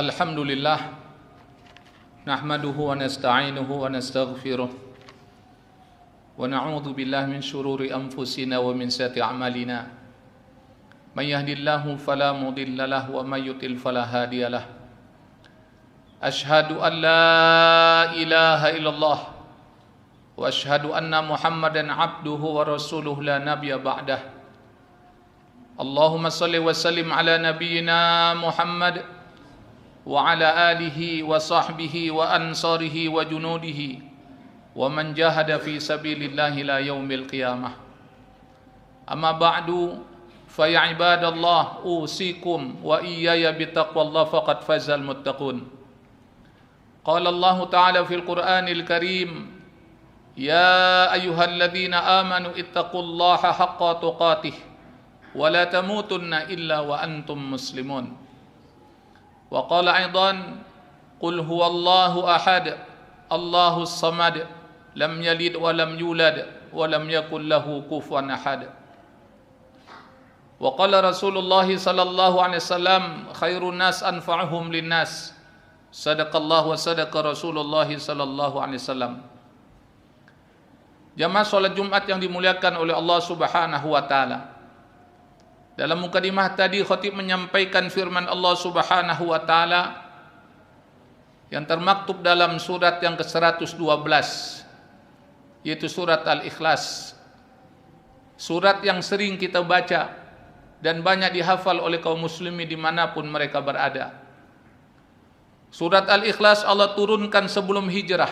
Alhamdulillah nahmaduhu wa nasta'inuhu wa nastaghfiruh wa na'udzu billahi min syururi anfusina wa min sayyiati a'malina may yahdihillahu fala mudilla lahu wa may yudlil fala hadiyalah. Asyhadu an la ilaha illallah wa asyhadu anna Muhammadan abduhu wa rasuluhu la nabiyya ba'dah. Allahumma shalli wa sallim ala nabiyyina Muhammad wa ala alihi wa sahbihi wa ansarihi wa junudihi wa man jahada fi sabilillahi la yaumil qiyamah. Amma ba'du fa ya ibadallah usikum wa iyaya bittaqwallah faqad fazal muttaqun. Qala Allah ta'ala fil Qur'anil Karim, ya ayyuhalladzina amanu ittaqullaha haqqa tuqatih wa la tamutunna illa wa antum muslimun. Wa qala aidan qul huwallahu ahad Allahus samad lam yalid wa lam yulad wa lam yakul lahu kufuwan ahad. Wa qala Rasulullah sallallahu alaihi wasallam khairun nas anfa'uhum linnas. Sadaqallahu wa sadaqa Rasulullah sallallahu alaihi wasallam. Jamaah salat Jumat yang dimuliakan oleh Allah Subhanahu wa taala. Dalam mukadimah tadi khatib menyampaikan firman Allah Subhanahu wa taala yang termaktub dalam surat yang ke-112, yaitu surat Al-Ikhlas. Surat yang sering kita baca dan banyak dihafal oleh kaum muslimin dimanapun mereka berada. Surat Al-Ikhlas Allah turunkan sebelum hijrah,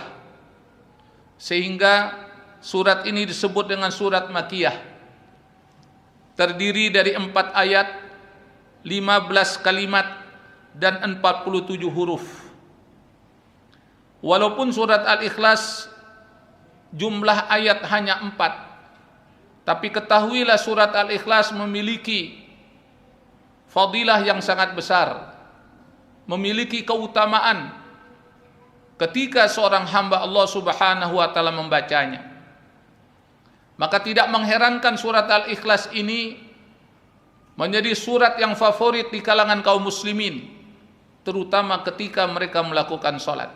sehingga surat ini disebut dengan surat Makkiyah. Terdiri dari 4 ayat, 15 kalimat, dan 47 huruf. Walaupun surat Al-Ikhlas jumlah ayat hanya 4, tapi ketahuilah surat Al-Ikhlas memiliki fadilah yang sangat besar, memiliki keutamaan ketika seorang hamba Allah Subhanahu wa taala membacanya. Maka tidak mengherankan surat Al-Ikhlas ini menjadi surat yang favorit di kalangan kaum muslimin, terutama ketika mereka melakukan salat.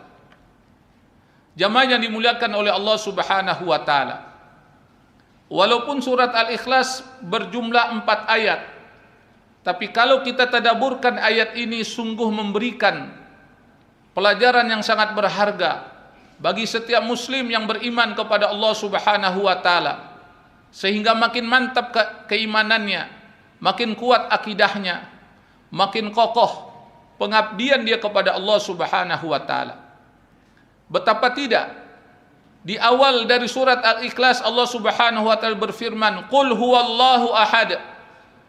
Jamaah yang dimuliakan oleh Allah Subhanahu wa taala, walaupun surat Al-Ikhlas berjumlah 4 ayat, tapi kalau kita tadabburkan ayat ini sungguh memberikan pelajaran yang sangat berharga bagi setiap muslim yang beriman kepada Allah Subhanahu wa taala, sehingga makin mantap keimanannya, makin kuat akidahnya, makin kokoh pengabdian dia kepada Allah Subhanahu wa taala. Betapa tidak, di awal dari surat Al-Ikhlas Allah Subhanahu wa taala berfirman, qul huwallahu ahad.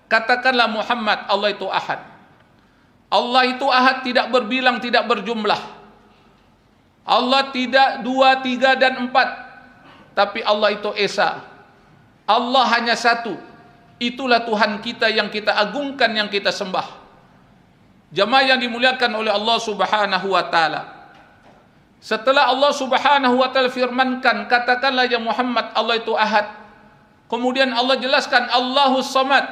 Katakanlah Muhammad, Allah itu ahad. Allah itu ahad, tidak berbilang, tidak berjumlah. Allah tidak 2, 3, dan 4, tapi Allah itu esa. Allah hanya satu. Itulah Tuhan kita yang kita agungkan, yang kita sembah. Jamaah yang dimuliakan oleh Allah Subhanahu wa taala, setelah Allah Subhanahu wa taala firmankan, katakanlah ya Muhammad, Allah itu ahad. Kemudian Allah jelaskan Allahus samad.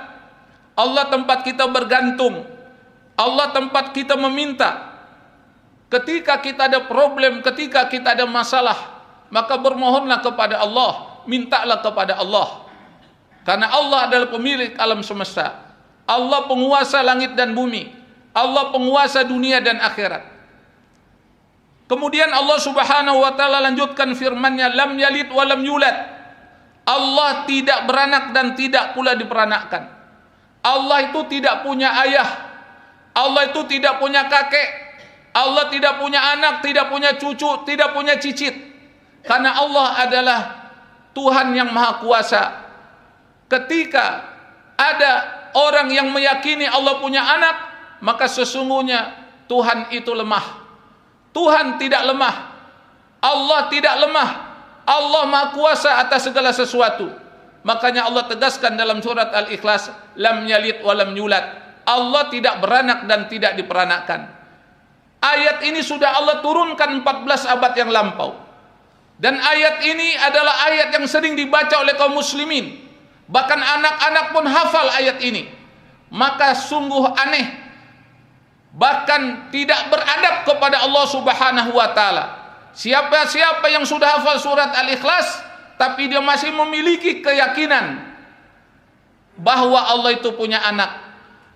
Allah tempat kita bergantung, Allah tempat kita meminta. Ketika kita ada problem, ketika kita ada masalah, maka bermohonlah kepada Allah, mintalah kepada Allah. Karena Allah adalah pemilik alam semesta. Allah penguasa langit dan bumi. Allah penguasa dunia dan akhirat. Kemudian Allah Subhanahu wa taala lanjutkan firman-Nya, lam yalid wa lam yulad. Allah tidak beranak dan tidak pula diperanakkan. Allah itu tidak punya ayah. Allah itu tidak punya kakek. Allah tidak punya anak, tidak punya cucu, tidak punya cicit. Karena Allah adalah Tuhan yang Maha Kuasa. Ketika ada orang yang meyakini Allah punya anak, maka sesungguhnya Tuhan itu lemah. Tuhan tidak lemah. Allah tidak lemah. Allah Maha Kuasa atas segala sesuatu. Makanya Allah tegaskan dalam surat Al-Ikhlas, lam yalid wa lam yulad. Allah tidak beranak dan tidak diperanakkan. Ayat ini sudah Allah turunkan 14 abad yang lampau. Dan ayat ini adalah ayat yang sering dibaca oleh kaum muslimin. Bahkan anak-anak pun hafal ayat ini. Maka sungguh aneh bahkan tidak beradab kepada Allah Subhanahu wa taala. Siapa-siapa yang sudah hafal surat Al-Ikhlas tapi dia masih memiliki keyakinan bahwa Allah itu punya anak,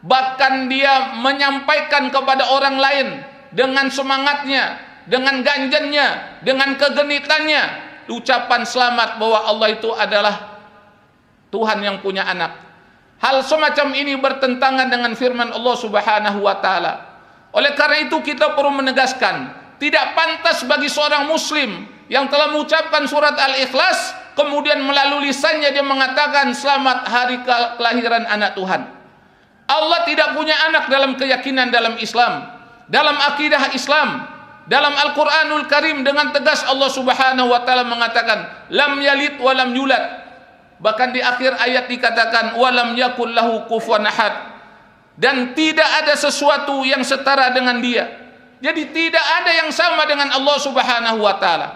bahkan dia menyampaikan kepada orang lain dengan semangatnya, dengan ganjannya, dengan kegenitannya, ucapan selamat bahwa Allah itu adalah Tuhan yang punya anak. Hal semacam ini bertentangan dengan firman Allah Subhanahu wa taala. Oleh karena itu kita perlu menegaskan, tidak pantas bagi seorang muslim yang telah mengucapkan surat Al-Ikhlas kemudian melalui lisannya dia mengatakan selamat hari kelahiran anak Tuhan. Allah tidak punya anak dalam keyakinan dalam Islam, dalam akidah Islam. Dalam Al-Quranul Karim dengan tegas Allah Subhanahu wa taala mengatakan lam yalid wa lam yulad. Bahkan di akhir ayat dikatakan walam yakul lahu kufuwan ahad, dan tidak ada sesuatu yang setara dengan dia. Jadi tidak ada yang sama dengan Allah Subhanahu wa taala.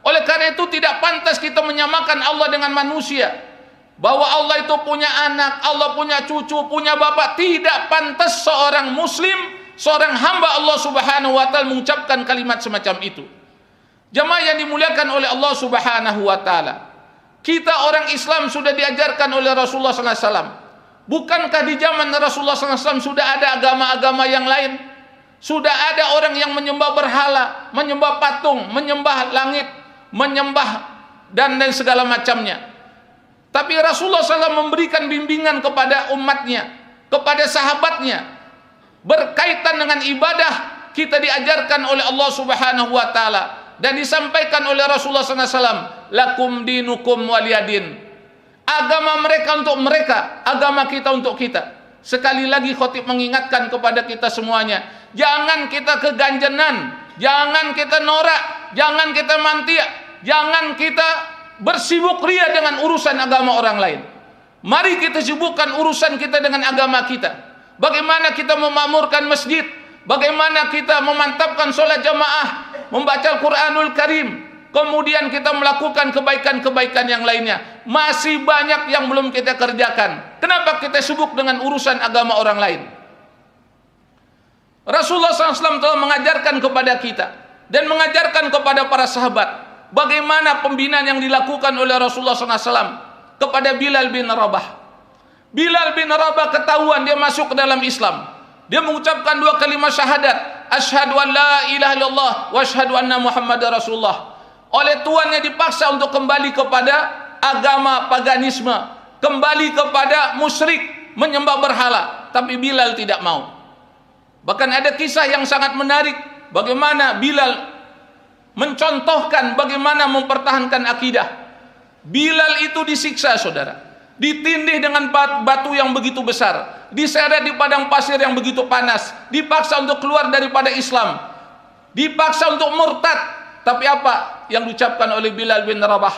Oleh karena itu tidak pantas kita menyamakan Allah dengan manusia. Bahwa Allah itu punya anak, Allah punya cucu, punya bapak. Tidak pantas seorang muslim, seorang hamba Allah Subhanahu wa taala mengucapkan kalimat semacam itu. Jemaah yang dimuliakan oleh Allah Subhanahu wa taala, kita orang Islam sudah diajarkan oleh Rasulullah SAW. Bukankah di zaman Rasulullah SAW sudah ada agama-agama yang lain? Sudah ada orang yang menyembah berhala, menyembah patung, menyembah langit, menyembah dan segala macamnya. Tapi Rasulullah SAW memberikan bimbingan kepada umatnya, kepada sahabatnya, berkaitan dengan ibadah. Kita diajarkan oleh Allah Subhanahu wa taala dan disampaikan oleh Rasulullah SAW, lakum dinukum waliyadin. Agama mereka untuk mereka, agama kita untuk kita. Sekali lagi khotib mengingatkan kepada kita semuanya, jangan kita keganjenan, jangan kita norak, jangan kita mantia, jangan kita bersibuk ria dengan urusan agama orang lain. Mari kita sibukkan urusan kita dengan agama kita. Bagaimana kita memakmurkan masjid, bagaimana kita memantapkan sholat jamaah, membaca Al-Quranul Karim, kemudian kita melakukan kebaikan-kebaikan yang lainnya. Masih banyak yang belum kita kerjakan. Kenapa kita sibuk dengan urusan agama orang lain? Rasulullah SAW telah mengajarkan kepada kita dan mengajarkan kepada para sahabat bagaimana pembinaan yang dilakukan oleh Rasulullah SAW kepada Bilal bin Rabah. Bilal bin Rabah ketahuan dia masuk ke dalam Islam. Dia mengucapkan 2 kalimat syahadat, asyhadu an la ilaha illallah wa asyhadu anna Muhammadar Rasulullah. Oleh tuannya dipaksa untuk kembali kepada agama paganisme, kembali kepada musyrik, menyembah berhala, tapi Bilal tidak mau. Bahkan ada kisah yang sangat menarik bagaimana Bilal mencontohkan bagaimana mempertahankan akidah. Bilal itu disiksa, saudara, ditindih dengan batu yang begitu besar, diseret di padang pasir yang begitu panas, dipaksa untuk keluar daripada Islam, dipaksa untuk murtad. Tapi apa yang diucapkan oleh Bilal bin Rabah?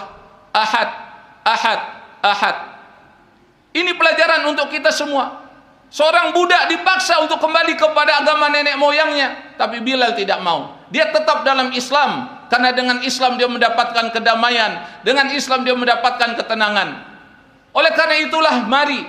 Ahad, ahad, ahad. Ini pelajaran untuk kita semua. Seorang budak dipaksa untuk kembali kepada agama nenek moyangnya, tapi Bilal tidak mau. Dia tetap dalam Islam, karena dengan Islam dia mendapatkan kedamaian, dengan Islam dia mendapatkan ketenangan. Oleh karena itulah mari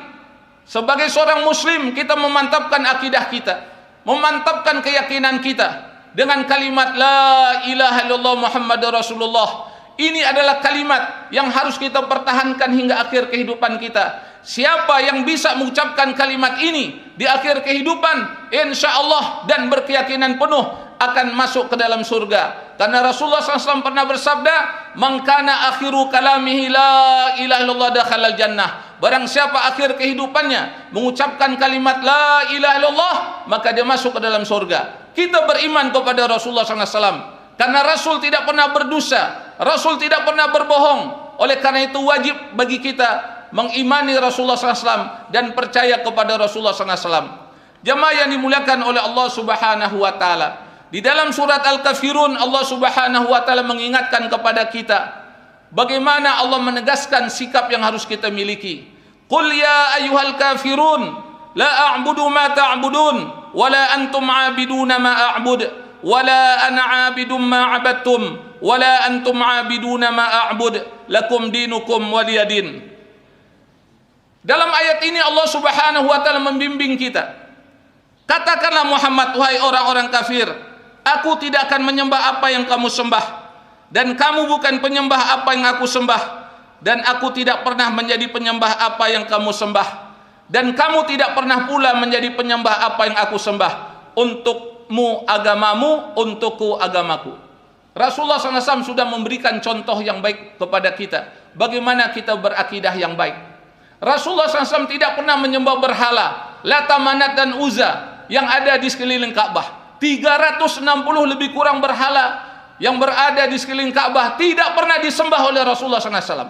sebagai seorang muslim kita memantapkan akidah kita, memantapkan keyakinan kita dengan kalimat la ilaha illallah Muhammadur Rasulullah. Ini adalah kalimat yang harus kita pertahankan hingga akhir kehidupan kita. Siapa yang bisa mengucapkan kalimat ini di akhir kehidupan, insya Allah dan berkeyakinan penuh akan masuk ke dalam surga. Karena Rasulullah SAW pernah bersabda, man kana akhiru kalamihi la ilaha illallah dakhalal jannah. Barang siapa akhir kehidupannya mengucapkan kalimat la ilaha illallah, maka dia masuk ke dalam surga. Kita beriman kepada Rasulullah SAW karena Rasul tidak pernah berdosa, Rasul tidak pernah berbohong. Oleh karena itu wajib bagi kita mengimani Rasulullah SAW dan percaya kepada Rasulullah SAW. Jemaah yang dimuliakan oleh Allah Subhanahu wa taala, di dalam surat Al-Kafirun Allah Subhanahu wa taala mengingatkan kepada kita bagaimana Allah menegaskan sikap yang harus kita miliki. Qul ya ayyuhal kafirun la a'budu ma ta'budun wa la antum 'abiduna ma a'bud wa la ana 'abidum ma 'abadtum wa la antum 'abiduna ma a'bud lakum dinukum waliyadin. Dalam ayat ini Allah Subhanahu wa taala membimbing kita. Katakanlah Muhammad, wahai orang-orang kafir, aku tidak akan menyembah apa yang kamu sembah, dan kamu bukan penyembah apa yang aku sembah, dan aku tidak pernah menjadi penyembah apa yang kamu sembah, dan kamu tidak pernah pula menjadi penyembah apa yang aku sembah. Untukmu agamamu, untukku agamaku. Rasulullah SAW sudah memberikan contoh yang baik kepada kita, bagaimana kita berakidah yang baik. Rasulullah SAW tidak pernah menyembah berhala, Lata, Manat, dan Uzza yang ada di sekeliling Ka'bah. 360 lebih kurang berhala yang berada di sekeliling Ka'bah tidak pernah disembah oleh Rasulullah SAW.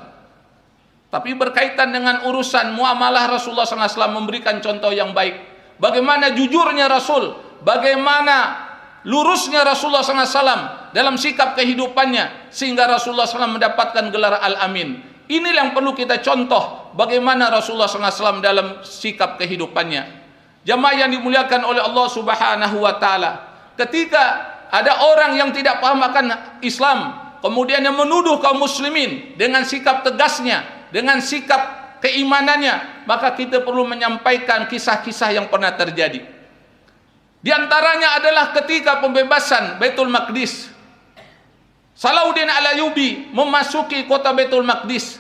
Tapi berkaitan dengan urusan muamalah, Rasulullah SAW memberikan contoh yang baik. Bagaimana jujurnya Rasul, bagaimana lurusnya Rasulullah SAW dalam sikap kehidupannya, sehingga Rasulullah SAW mendapatkan gelar Al-Amin. Ini yang perlu kita contoh, bagaimana Rasulullah SAW dalam sikap kehidupannya. Jamaah yang dimuliakan oleh Allah Subhanahu wa Ta'ala, ketika ada orang yang tidak paham akan Islam, kemudian yang menuduh kaum muslimin dengan sikap tegasnya, dengan sikap keimanannya, maka kita perlu menyampaikan kisah-kisah yang pernah terjadi. Di antaranya adalah ketika pembebasan Baitul Maqdis. Salahuddin Al-Ayyubi memasuki kota Baitul Maqdis.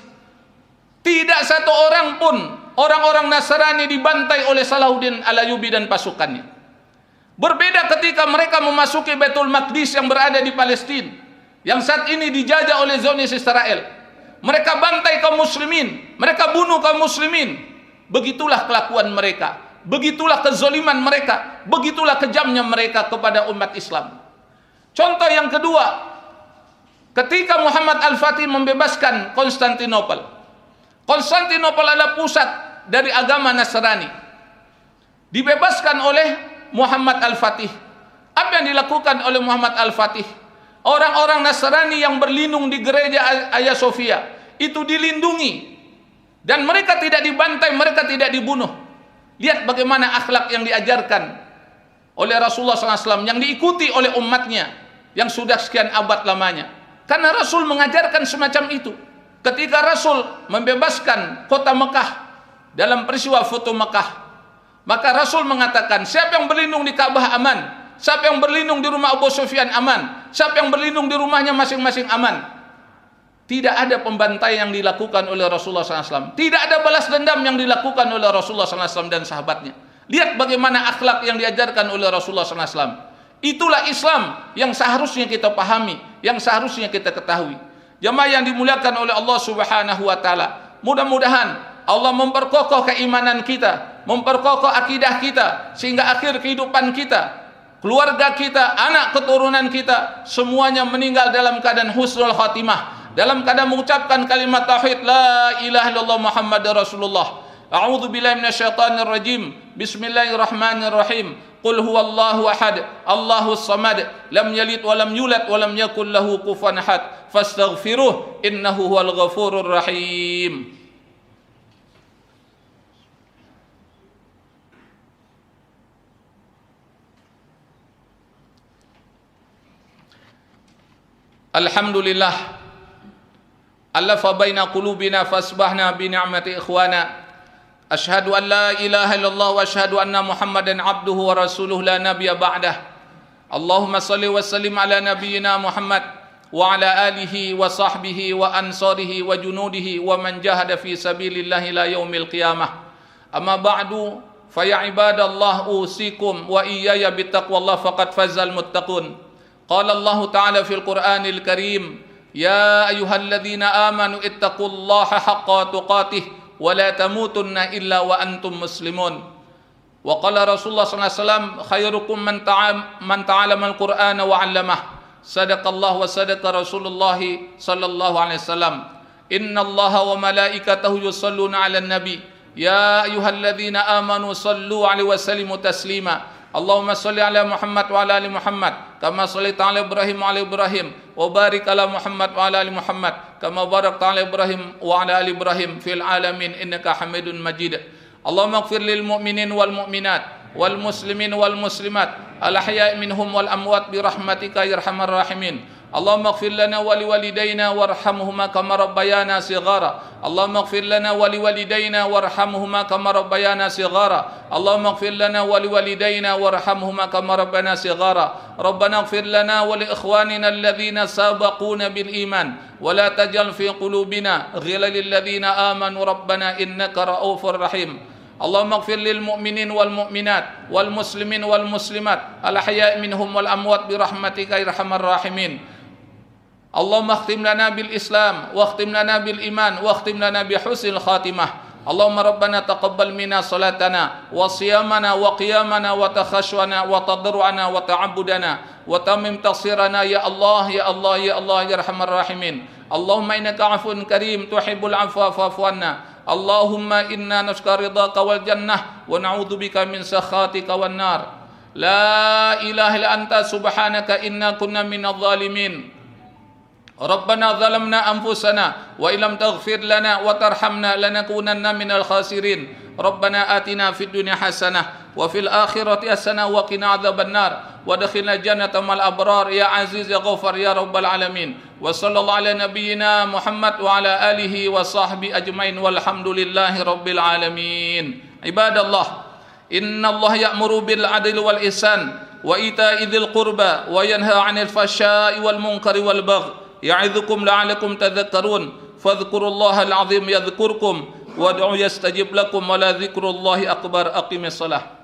Tidak satu orang pun orang-orang Nasrani dibantai oleh Salahuddin Al-Ayyubi dan pasukannya. Berbeda ketika mereka memasuki Baitul Maqdis yang berada di Palestina, yang saat ini dijajah oleh Zionis Israel. Mereka bantai kaum muslimin, mereka bunuh kaum muslimin. Begitulah kelakuan mereka, begitulah kezaliman mereka, begitulah kejamnya mereka kepada umat Islam. Contoh yang kedua, ketika Muhammad Al-Fatih membebaskan Konstantinopel. Konstantinopel adalah pusat dari agama Nasrani. Dibebaskan oleh Muhammad Al-Fatih. Apa yang dilakukan oleh Muhammad Al-Fatih? Orang-orang Nasrani yang berlindung di gereja Hagia Sophia itu dilindungi, dan mereka tidak dibantai, mereka tidak dibunuh. Lihat bagaimana akhlak yang diajarkan oleh Rasulullah SAW, yang diikuti oleh umatnya yang sudah sekian abad lamanya. Karena Rasul mengajarkan semacam itu. Ketika Rasul membebaskan kota Mekah dalam peristiwa Futuh Mekah, maka Rasul mengatakan, siapa yang berlindung di Ka'bah aman, siapa yang berlindung di rumah Abu Sufyan aman, siapa yang berlindung di rumahnya masing-masing aman. Tidak ada pembantaian yang dilakukan oleh Rasulullah SAW. Tidak ada balas dendam yang dilakukan oleh Rasulullah SAW dan sahabatnya. Lihat bagaimana akhlak yang diajarkan oleh Rasulullah SAW. Itulah Islam yang seharusnya kita pahami, yang seharusnya kita ketahui. Jamaah yang dimuliakan oleh Allah Subhanahu wa Ta'ala, mudah-mudahan Allah memperkokoh keimanan kita, memperkokoh akidah kita, sehingga akhir kehidupan kita, keluarga kita, anak keturunan kita, semuanya meninggal dalam keadaan husnul khatimah, dalam keadaan mengucapkan kalimat tauhid la ilaha illallah Muhammadur Rasulullah. A'udzu billahi minasyaitonir rajim. Bismillahirrahmanirrahim. Qul huwallahu ahad, Allahus samad, lam yalid wa lam yulad wa lam yakul lahu kufuwan ahad. Fastaghfiruh innahu huwal ghafurur rahim. Alhamdulillah, alafa baina qulubina fasbahna bi ni'mati ikhwana. Asyhadu an la ilaha illallah wa asyhadu anna Muhammadan abduhu wa rasuluhu la nabiyya ba'dah. Allahumma salli wa sallim ala nabiyyina Muhammad wa ala alihi wa sahbihi wa ansarihi wa junudihi wa man jahada fi sabilillahi la yaumil qiyamah. Amma ba'du, fa ya ibadallah usikum wa iyaya bittaqwallah faqad fazal muttaqun. Qala Allah Ta'ala fil Qur'anil Karim, ya ayyuhalladzina amanu ittaqullaha haqqa tuqatih wa la tamutunna illa wa antum muslimun. Wa qala Rasulullah sallallahu alaihi wasallam, khairukum man ta'allama al-Qur'ana wa 'allamah. Sadaqallahu wa sadaqa Rasulullah sallallahu alaihi wasallam. Innallaha wa malaikatahu yusalluna 'alan nabi. Ya ayyuhalladzina amanu sallu 'alaihi wa sallimu taslima. Allahumma salli ala Muhammad wa ala ali Muhammad kama shallaita ala Ibrahim wa ala Ibrahim wa barik ala Muhammad wa ala ali Muhammad kama barakta ala Ibrahim wa ala ali Ibrahim fil alamin innaka Hamidun Majid. Allahumma ighfir lil mu'minin wal mu'minat wal muslimin wal muslimat al ahya'i minhum wal amwat bi rahmatika ya arhamar rahimin. اللهم اغفر لنا ولوالدينا وارحمهما كما ربيانا صغارا اللهم اغفر لنا ولوالدينا وارحمهما كما ربيانا صغارا اللهم اغفر لنا ولوالدينا وارحمهما كما ربنا صغارا ربنا اغفر لنا ولإخواننا الذين سبقونا بالإيمان ولا تجعل في قلوبنا غلا للذين آمنوا ربنا إنك رؤوف رحيم اللهم اغفر للمؤمنين والمؤمنات والمسلمين والمسلمات الأحياء منهم والأموات برحمتك يا أرحم الراحمين اللهم اختم لنا بالإسلام واختم لنا بالإيمان واختم لنا بحسن الخاتمة اللهم ربنا تقبل منا صلاتنا وصيامنا وقيامنا وتخشعنا وتضرعنا وتعبدنا وتمم تقصيرنا يا الله يا الله يا الله يا أرحم الراحمين اللهم إنك عفو كريم تحب العفو فاعف عنا اللهم إنا نشكر رضاك والجنة ونعوذ بك من سخطك والنار لا إله إلا أنت سبحانك إنا كنا من الظالمين ربنا ظلمنا أنفسنا وإن لم تغفر لنا وترحمنا لنكونن من الخاسرين ربنا آتنا في الدنيا حسنة وفي الآخرة حسنة وقنا عذاب النار وادخلنا الجنة مع الأبرار يا عزيز يا غفار يا رب العالمين وصلى الله على نبينا محمد وعلى آله وصحبه أجمعين والحمد لله رب العالمين عباد الله إن الله يأمر بالعدل والإحسان وإيتاء ذي القربى وينهى عن الفحشاء والمنكر والبغي يعظكم لعلكم تذكرون فاذكروا الله العظيم يذكركم وادعوا يستجب لكم ولذكر الله أكبر أقم الصلاة